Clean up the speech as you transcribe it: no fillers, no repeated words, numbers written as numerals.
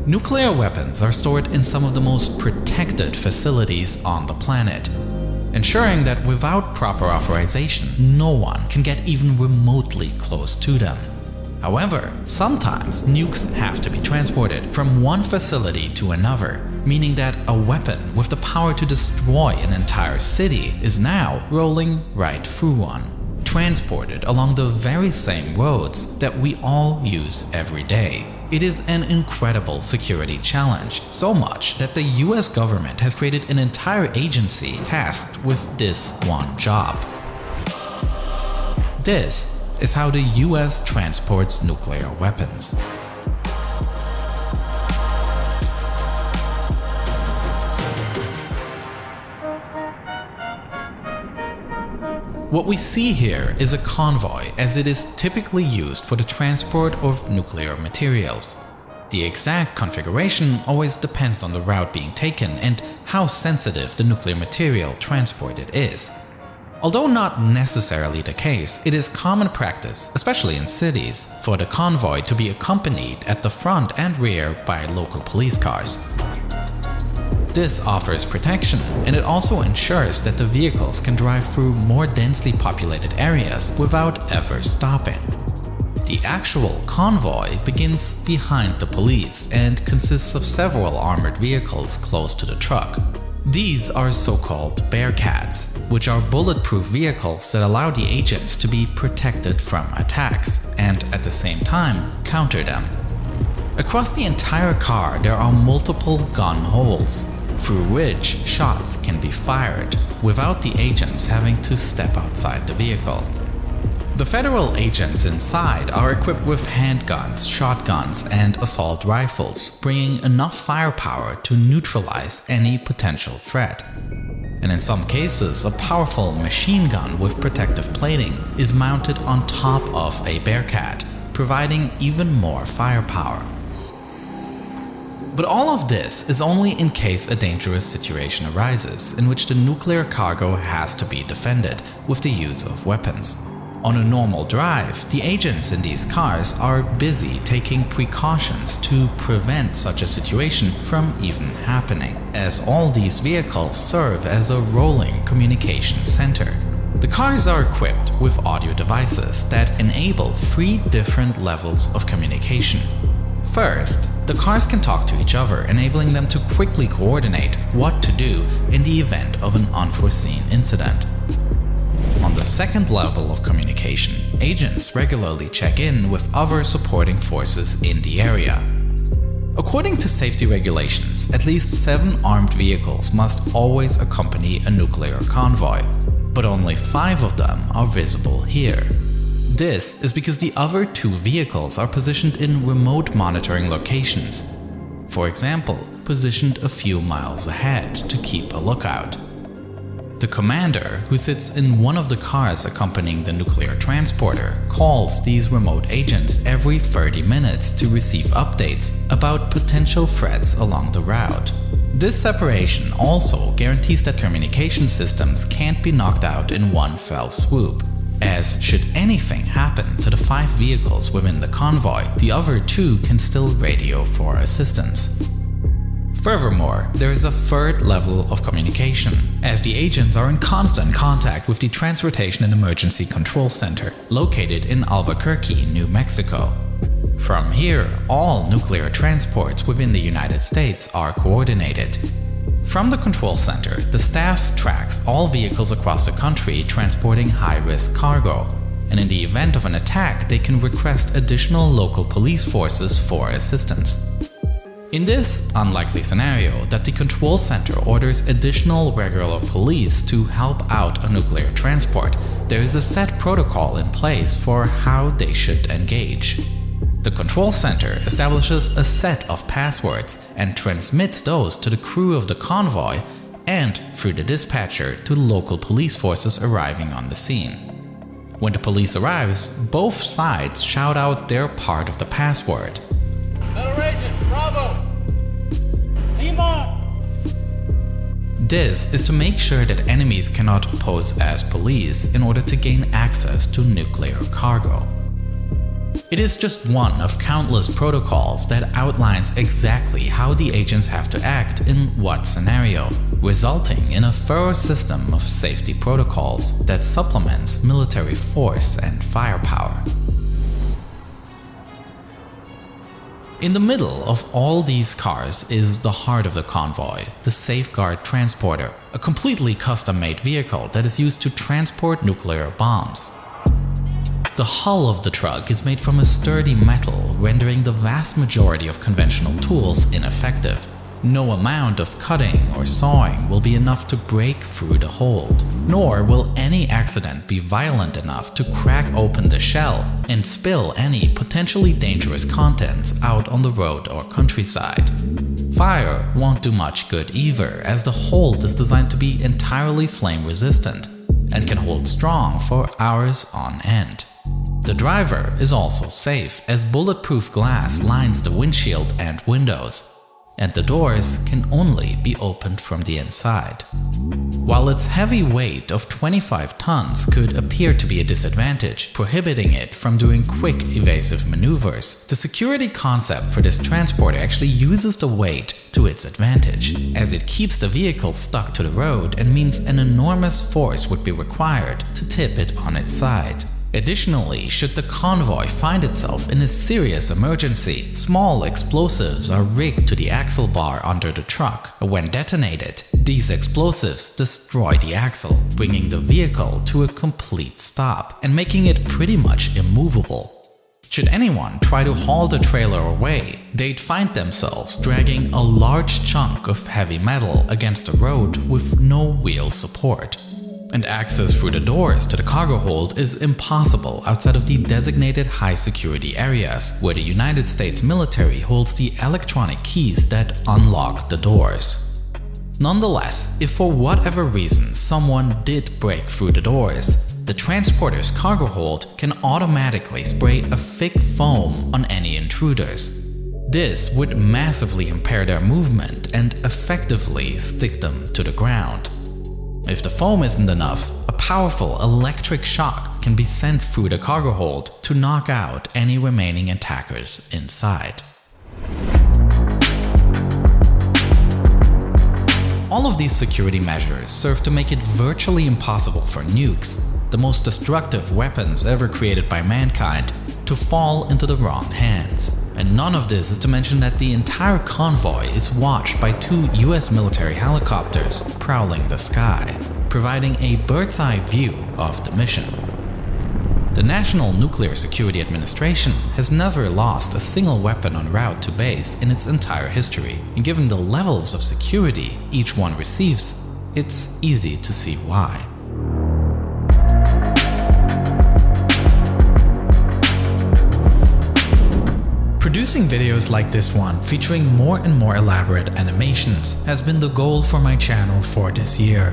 Nuclear weapons are stored in some of the most protected facilities on the planet, ensuring that without proper authorization, no one can get even remotely close to them. However, sometimes nukes have to be transported from one facility to another, meaning that a weapon with the power to destroy an entire city is now rolling right through one, transported along the very same roads that we all use every day. It is an incredible security challenge, so much that the US government has created an entire agency tasked with this one job. This is how the US transports nuclear weapons. What we see here is a convoy, as it is typically used for the transport of nuclear materials. The exact configuration always depends on the route being taken and how sensitive the nuclear material transported is. Although not necessarily the case, it is common practice, especially in cities, for the convoy to be accompanied at the front and rear by local police cars. This offers protection, and it also ensures that the vehicles can drive through more densely populated areas without ever stopping. The actual convoy begins behind the police and consists of several armored vehicles close to the truck. These are so-called Bearcats, which are bulletproof vehicles that allow the agents to be protected from attacks and at the same time counter them. Across the entire car there are multiple gun holes, through which shots can be fired without the agents having to step outside the vehicle. The federal agents inside are equipped with handguns, shotguns, and assault rifles, bringing enough firepower to neutralize any potential threat. And in some cases, a powerful machine gun with protective plating is mounted on top of a Bearcat, providing even more firepower. But all of this is only in case a dangerous situation arises, in which the nuclear cargo has to be defended with the use of weapons. On a normal drive, the agents in these cars are busy taking precautions to prevent such a situation from even happening, as all these vehicles serve as a rolling communication center. The cars are equipped with audio devices that enable 3 different levels of communication. First, the cars can talk to each other, enabling them to quickly coordinate what to do in the event of an unforeseen incident. On the second level of communication, agents regularly check in with other supporting forces in the area. According to safety regulations, at least 7 armed vehicles must always accompany a nuclear convoy, but only 5 of them are visible here. This is because the other 2 vehicles are positioned in remote monitoring locations. For example, positioned a few miles ahead to keep a lookout. The commander, who sits in one of the cars accompanying the nuclear transporter, calls these remote agents every 30 minutes to receive updates about potential threats along the route. This separation also guarantees that communication systems can't be knocked out in one fell swoop, as should anything happen to the 5 vehicles within the convoy, the other 2 can still radio for assistance. Furthermore, there is a third level of communication, as the agents are in constant contact with the Transportation and Emergency Control Center, located in Albuquerque, New Mexico. From here, all nuclear transports within the United States are coordinated. From the control center, the staff tracks all vehicles across the country transporting high-risk cargo, and in the event of an attack, they can request additional local police forces for assistance. In this unlikely scenario that the control center orders additional regular police to help out a nuclear transport, there is a set protocol in place for how they should engage. The control center establishes a set of passwords and transmits those to the crew of the convoy and through the dispatcher to local police forces arriving on the scene. When the police arrives, both sides shout out their part of the password. Agent, Bravo! Team on! This is to make sure that enemies cannot pose as police in order to gain access to nuclear cargo. It is just one of countless protocols that outlines exactly how the agents have to act in what scenario, resulting in a thorough system of safety protocols that supplements military force and firepower. In the middle of all these cars is the heart of the convoy, the Safeguard Transporter, a completely custom-made vehicle that is used to transport nuclear bombs. The hull of the truck is made from a sturdy metal, rendering the vast majority of conventional tools ineffective. No amount of cutting or sawing will be enough to break through the hold, nor will any accident be violent enough to crack open the shell and spill any potentially dangerous contents out on the road or countryside. Fire won't do much good either, as the hold is designed to be entirely flame resistant and can hold strong for hours on end. The driver is also safe, as bulletproof glass lines the windshield and windows, and the doors can only be opened from the inside. While its heavy weight of 25 tons could appear to be a disadvantage, prohibiting it from doing quick evasive maneuvers, the security concept for this transporter actually uses the weight to its advantage, as it keeps the vehicle stuck to the road and means an enormous force would be required to tip it on its side. Additionally, should the convoy find itself in a serious emergency, small explosives are rigged to the axle bar under the truck. When detonated, these explosives destroy the axle, bringing the vehicle to a complete stop and making it pretty much immovable. Should anyone try to haul the trailer away, they'd find themselves dragging a large chunk of heavy metal against the road with no wheel support. And access through the doors to the cargo hold is impossible outside of the designated high-security areas, where the United States military holds the electronic keys that unlock the doors. Nonetheless, if for whatever reason someone did break through the doors, the transporter's cargo hold can automatically spray a thick foam on any intruders. This would massively impair their movement and effectively stick them to the ground. If the foam isn't enough, a powerful electric shock can be sent through the cargo hold to knock out any remaining attackers inside. All of these security measures serve to make it virtually impossible for nukes, the most destructive weapons ever created by mankind, to fall into the wrong hands. And none of this is to mention that the entire convoy is watched by 2 US military helicopters prowling the sky, providing a bird's-eye view of the mission. The National Nuclear Security Administration has never lost a single weapon en route to base in its entire history, and given the levels of security each one receives, it's easy to see why. Producing videos like this one, featuring more and more elaborate animations, has been the goal for my channel for this year.